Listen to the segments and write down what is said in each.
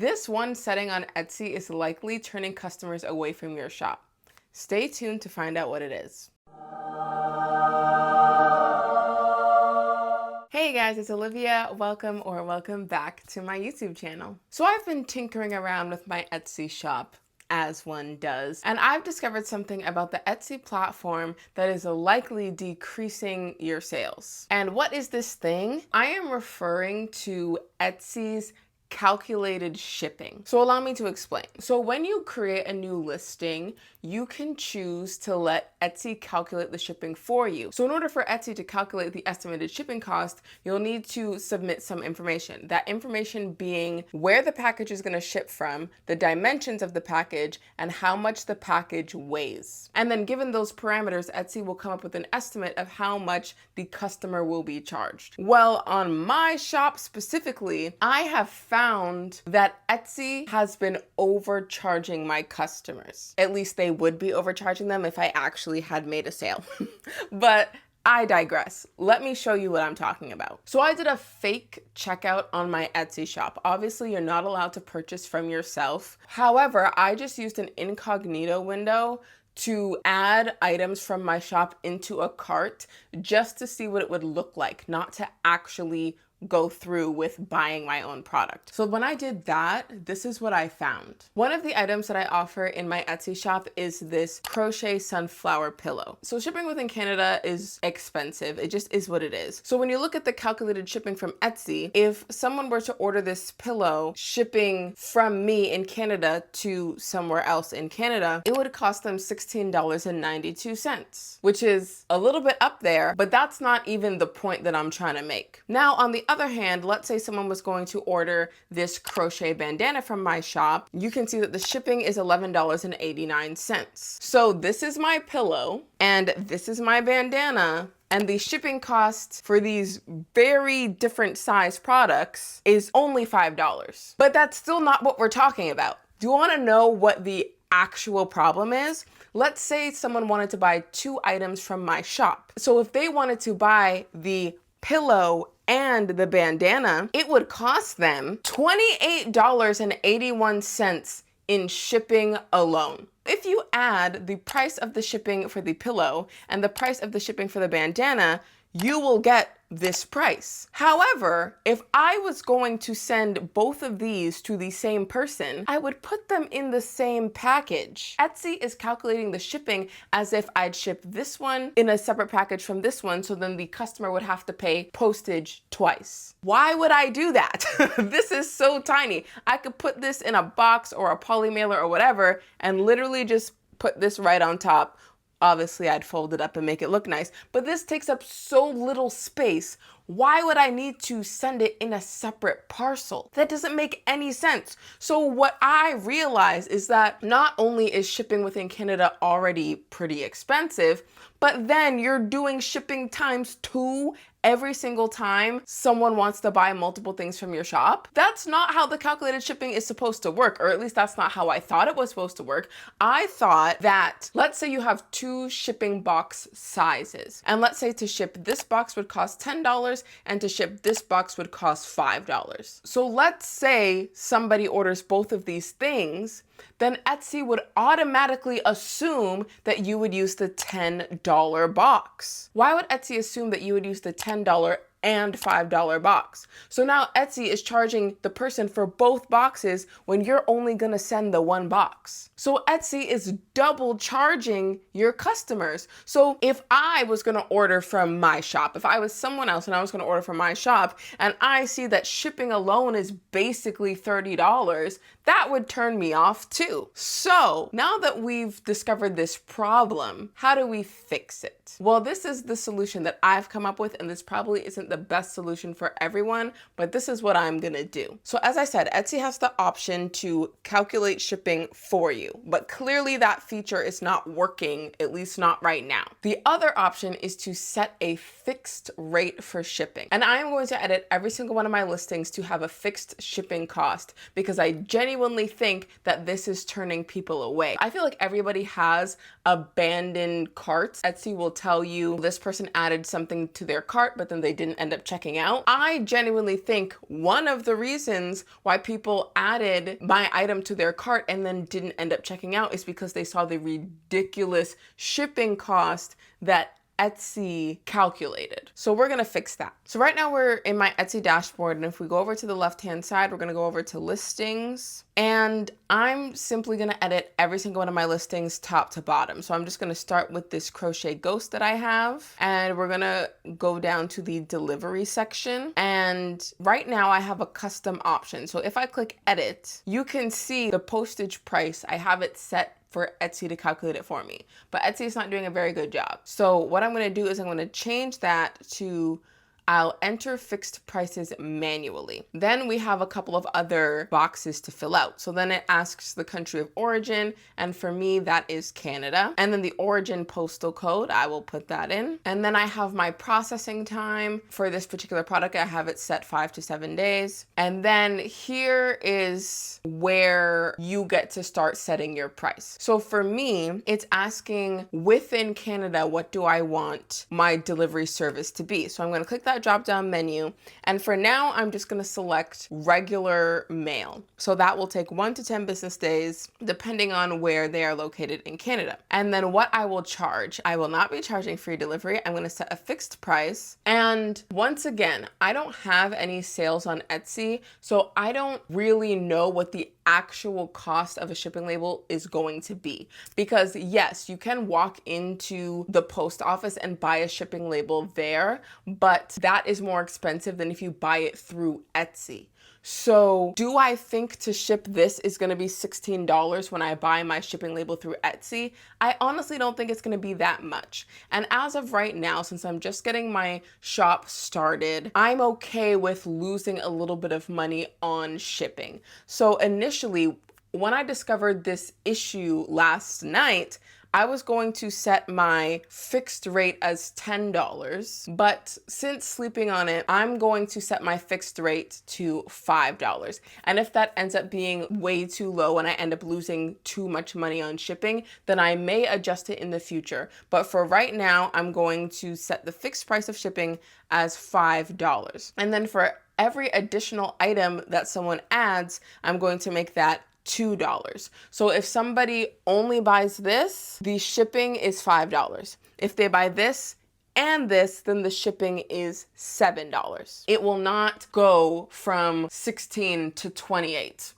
This one setting on Etsy is likely turning customers away from your shop. Stay tuned to find out what it is. Hey guys, it's Olivia. Welcome back to my YouTube channel. So I've been tinkering around with my Etsy shop, as one does, and I've discovered something about the Etsy platform that is likely decreasing your sales. And what is this thing? I am referring to Etsy's calculated shipping. So allow me to explain. So when you create a new listing, you can choose to let Etsy calculate the shipping for you. So in order for Etsy to calculate the estimated shipping cost, you'll need to submit some information. That information being where the package is going to ship from, the dimensions of the package, and how much the package weighs. And then given those parameters, Etsy will come up with an estimate of how much the customer will be charged. Well, on my shop specifically, I have found that Etsy has been overcharging my customers. At least they would be overcharging them if I actually had made a sale. But I digress. Let me show you what I'm talking about. So I did a fake checkout on my Etsy shop. Obviously, you're not allowed to purchase from yourself. However, I just used an incognito window to add items from my shop into a cart just to see what it would look like, not to actually go through with buying my own product. So when I did that, this is what I found. One of the items that I offer in my Etsy shop is this crochet sunflower pillow. So shipping within Canada is expensive. It just is what it is. So when you look at the calculated shipping from Etsy, if someone were to order this pillow shipping from me in Canada to somewhere else in Canada, it would cost them $16.92, which is a little bit up there, but that's not even the point that I'm trying to make. Now, on the other hand, let's say someone was going to order this crochet bandana from my shop. You can see that the shipping is $11.89. So this is my pillow and this is my bandana. And the shipping cost for these very different size products is only $5. But that's still not what we're talking about. Do you want to know what the actual problem is? Let's say someone wanted to buy 2 items from my shop. So if they wanted to buy the pillow and the bandana, it would cost them $28.81 in shipping alone. If you add the price of the shipping for the pillow and the price of the shipping for the bandana, you will get this price. However, if I was going to send both of these to the same person, I would put them in the same package. Etsy is calculating the shipping as if I'd ship this one in a separate package from this one, so then the customer would have to pay postage twice. Why would I do that? This is so tiny. I could put this in a box or a poly mailer or whatever and literally just put this right on top. Obviously, I'd fold it up and make it look nice, but this takes up so little space. Why would I need to send it in a separate parcel? That doesn't make any sense. So what I realize is that not only is shipping within Canada already pretty expensive, but then you're doing shipping times 2 every single time someone wants to buy multiple things from your shop. That's not how the calculated shipping is supposed to work, or at least that's not how I thought it was supposed to work. I thought that, let's say you have 2 shipping box sizes, and let's say to ship this box would cost $10 and to ship this box would cost $5. So let's say somebody orders both of these things, then Etsy would automatically assume that you would use the $10 box. Why would Etsy assume that you would use the $10 and $5 box? So now Etsy is charging the person for both boxes when you're only gonna send the one box. So Etsy is double charging your customers. So if I was gonna order from my shop, if I was someone else and I was gonna order from my shop and I see that shipping alone is basically $30, that would turn me off too. So now that we've discovered this problem, how do we fix it? Well, this is the solution that I've come up with, and this probably isn't the best solution for everyone, but this is what I'm gonna do. So as I said, Etsy has the option to calculate shipping for you, but clearly that feature is not working, at least not right now. The other option is to set a fixed rate for shipping. And I am going to edit every single one of my listings to have a fixed shipping cost because I genuinely think that this is turning people away. I feel like everybody has abandoned carts. Etsy will tell you this person added something to their cart, but then they didn't end up checking out. I genuinely think one of the reasons why people added my item to their cart and then didn't end up checking out is because they saw the ridiculous shipping cost that Etsy calculated. So we're gonna fix that. So right now we're in my Etsy dashboard, and if we go over to the left-hand side, we're gonna go over to listings, and I'm simply gonna edit every single one of my listings top to bottom. So I'm just gonna start with this crochet ghost that I have, and we're gonna go down to the delivery section. And right now I have a custom option. So if I click edit, you can see the postage price. I have it set for Etsy to calculate it for me, but Etsy is not doing a very good job. So what I'm gonna do is I'm gonna change that to I'll enter fixed prices manually. Then we have a couple of other boxes to fill out. So then it asks the country of origin, and for me, that is Canada. And then the origin postal code, I will put that in. And then I have my processing time. For this particular product, I have it set 5 to 7 days. And then here is where you get to start setting your price. So for me, it's asking within Canada, what do I want my delivery service to be? So I'm gonna click that drop down menu, and for now I'm just going to select regular mail. So that will take 1 to 10 business days depending on where they are located in Canada. And then what I will charge, I will not be charging free delivery. I'm going to set a fixed price. And once again, I don't have any sales on Etsy, so I don't really know what the actual cost of a shipping label is going to be. Because yes, you can walk into the post office and buy a shipping label there, but that is more expensive than if you buy it through Etsy. So do I think to ship this is going to be $16 when I buy my shipping label through Etsy? I honestly don't think it's going to be that much. And as of right now, since I'm just getting my shop started, I'm okay with losing a little bit of money on shipping. So initially, when I discovered this issue last night, I was going to set my fixed rate as $10, but since sleeping on it, I'm going to set my fixed rate to $5. And if that ends up being way too low and I end up losing too much money on shipping, then I may adjust it in the future. But for right now, I'm going to set the fixed price of shipping as $5. And then for every additional item that someone adds, I'm going to make that $2. So if somebody only buys this, the shipping is $5. If they buy this and this, then the shipping is $7. It will not go from 16 to 28.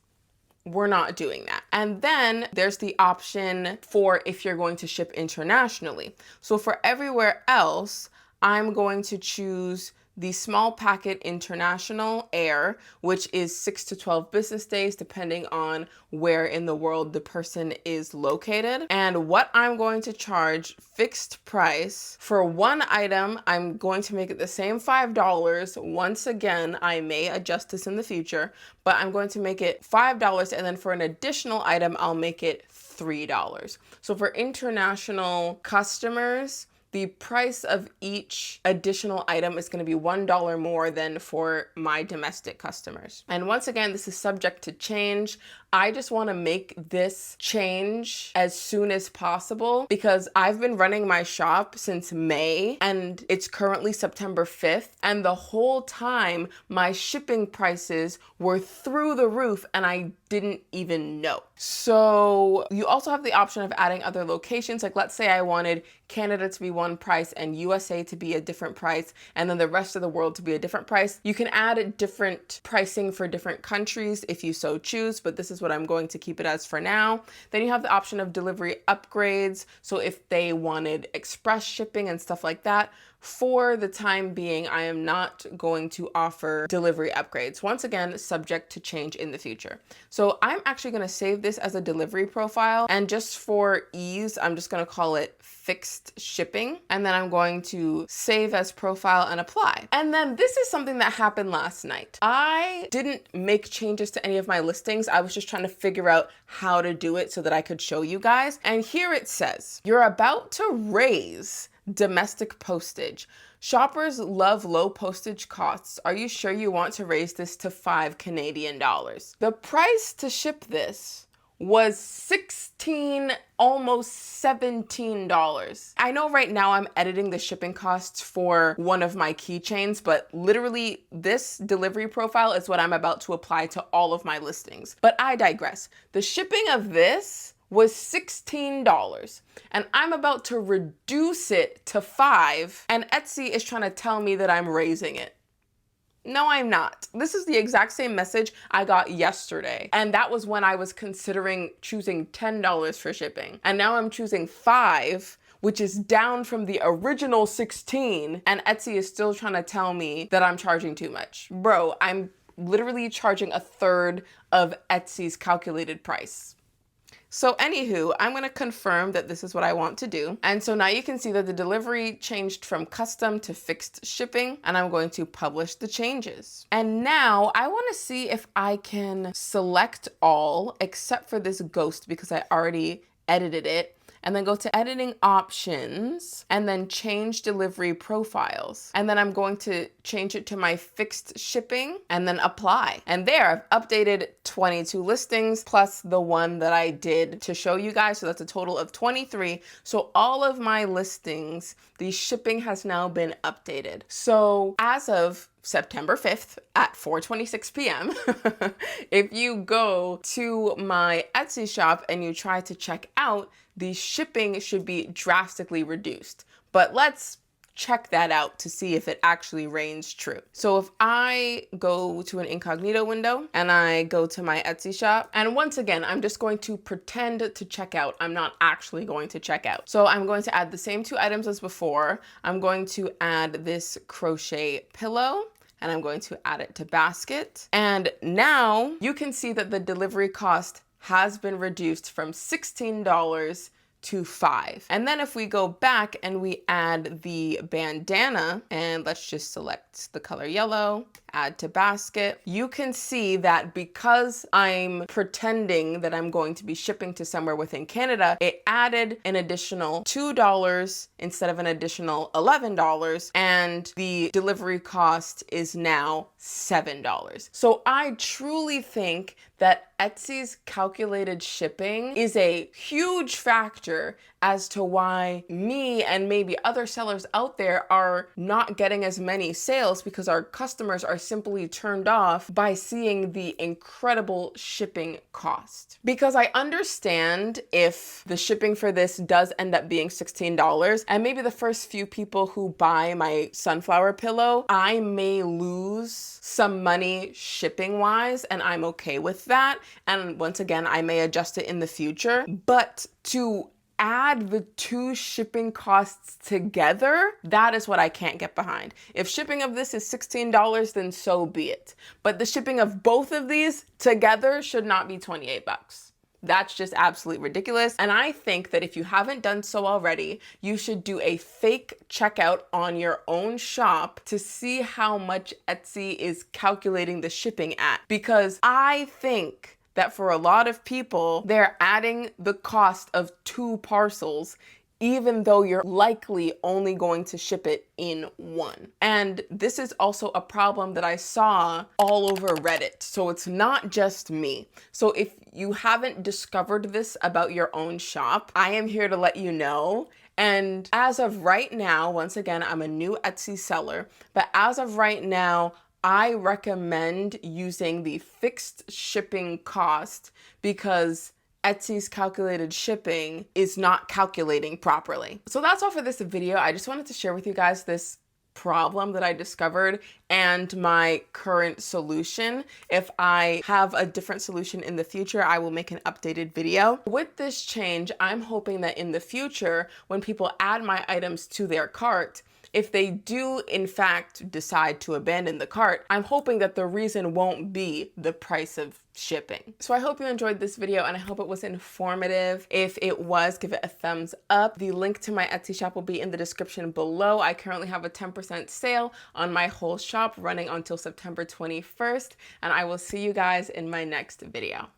We're not doing that. And then there's the option for if you're going to ship internationally. So for everywhere else, I'm going to choose the small packet international air, which is 6 to 12 business days, depending on where in the world the person is located. And what I'm going to charge fixed price for one item, I'm going to make it the same $5. Once again, I may adjust this in the future, but I'm going to make it $5. And then for an additional item, I'll make it $3. So for international customers, the price of each additional item is going to be $1 more than for my domestic customers. And once again, this is subject to change. I just want to make this change as soon as possible because I've been running my shop since May and it's currently September 5th. And the whole time my shipping prices were through the roof and I didn't even know. So you also have the option of adding other locations. Like let's say I wanted Canada to be one price and USA to be a different price and then the rest of the world to be a different price. You can add different pricing for different countries if you so choose, but this is what I'm going to keep it as for now. Then you have the option of delivery upgrades. So if they wanted express shipping and stuff like that, for the time being, I am not going to offer delivery upgrades. Once again, subject to change in the future. So I'm actually going to save this as a delivery profile. And just for ease, I'm just going to call it fixed shipping. And then I'm going to save as profile and apply. And then this is something that happened last night. I didn't make changes to any of my listings. I was just trying to figure out how to do it so that I could show you guys. And here it says, you're about to raise domestic postage. Shoppers love low postage costs. Are you sure you want to raise this to $5 Canadian? The price to ship this was $16, almost $17. I know right now I'm editing the shipping costs for one of my keychains, but literally this delivery profile is what I'm about to apply to all of my listings. But I digress. The shipping of this was $16 and I'm about to reduce it to $5, and Etsy is trying to tell me that I'm raising it. No, I'm not. This is the exact same message I got yesterday. And that was when I was considering choosing $10 for shipping. And now I'm choosing $5, which is down from the original $16. And Etsy is still trying to tell me that I'm charging too much. Bro, I'm literally charging a third of Etsy's calculated price. So anywho, I'm gonna confirm that this is what I want to do. And so now you can see that the delivery changed from custom to fixed shipping, and I'm going to publish the changes. And now I wanna see if I can select all except for this ghost because I already edited it, and then go to editing options and then change delivery profiles. And then I'm going to change it to my fixed shipping and then apply. And there I've updated 22 listings plus the one that I did to show you guys. So that's a total of 23. So all of my listings, the shipping has now been updated. So as of September 5th at 4:26 p.m. if you go to my Etsy shop and you try to check out, the shipping should be drastically reduced. But let's check that out to see if it actually reigns true. So if I go to an incognito window and I go to my Etsy shop, and once again, I'm just going to pretend to check out. I'm not actually going to check out. So I'm going to add the same 2 items as before. I'm going to add this crochet pillow, and I'm going to add it to basket. And now you can see that the delivery cost has been reduced from $16 to $5. And then if we go back and we add the bandana, and let's just select the color yellow, add to basket, you can see that because I'm pretending that I'm going to be shipping to somewhere within Canada, it added an additional $2 instead of an additional $11, and the delivery cost is now $7. So I truly think that Etsy's calculated shipping is a huge factor as to why me and maybe other sellers out there are not getting as many sales, because our customers are simply turned off by seeing the incredible shipping cost. Because I understand if the shipping for this does end up being $16, and maybe the first few people who buy my sunflower pillow, I may lose some money shipping wise, and I'm okay with that. And once again, I may adjust it in the future, but to add the 2 shipping costs together, that is what I can't get behind. If shipping of this is $16, then so be it. But the shipping of both of these together should not be 28 bucks. That's just absolutely ridiculous. And I think that if you haven't done so already, you should do a fake checkout on your own shop to see how much Etsy is calculating the shipping at. Because I think that for a lot of people, they're adding the cost of 2 parcels, even though you're likely only going to ship it in 1. And this is also a problem that I saw all over Reddit. So it's not just me. So if you haven't discovered this about your own shop, I am here to let you know. And as of right now, once again, I'm a new Etsy seller, but as of right now, I recommend using the fixed shipping cost because Etsy's calculated shipping is not calculating properly. So that's all for this video. I just wanted to share with you guys this problem that I discovered and my current solution. If I have a different solution in the future, I will make an updated video. With this change, I'm hoping that in the future, when people add my items to their cart, if they do in fact decide to abandon the cart, I'm hoping that the reason won't be the price of shipping. So I hope you enjoyed this video and I hope it was informative. If it was, give it a thumbs up. The link to my Etsy shop will be in the description below. I currently have a 10% sale on my whole shop running until September 21st, and I will see you guys in my next video.